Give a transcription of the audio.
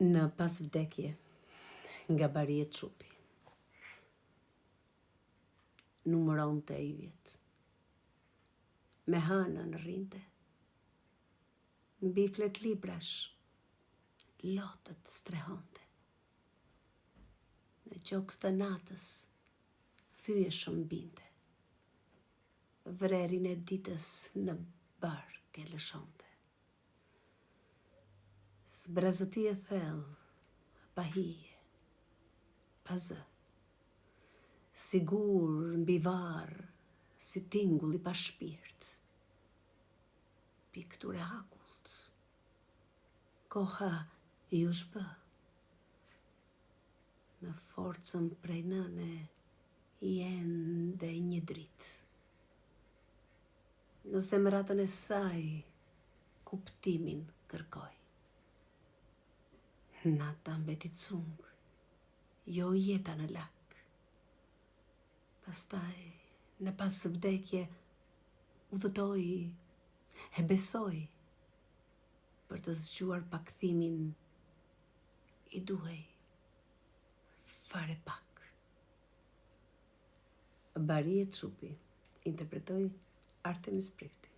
Në pas vdekje, nga baria trupi, numëron të i vjetë, me hanën rrinte, mbi flet librash, lotët strehonte, në qoks të natës, thyeshëm binte, vrerin e ditës në bark e lëshonte. Zbrazëti e thellë, pa hije, pa zë, sigur mbi varë, si tingull i pa shpirt, pikture akullt, koha i u shbë, në forcën prej nëne, jende një dritë. Në zemratën e saj, kuptimin kërkoj. Nata mbeti cungë, jo jeta në lak. Pastaj, në pas vdekje, udhëtoj, e besoj, për të zgjuar pakthimin, i duhej fare pak. Baria e trupi, interpretoi Artemis Prifti.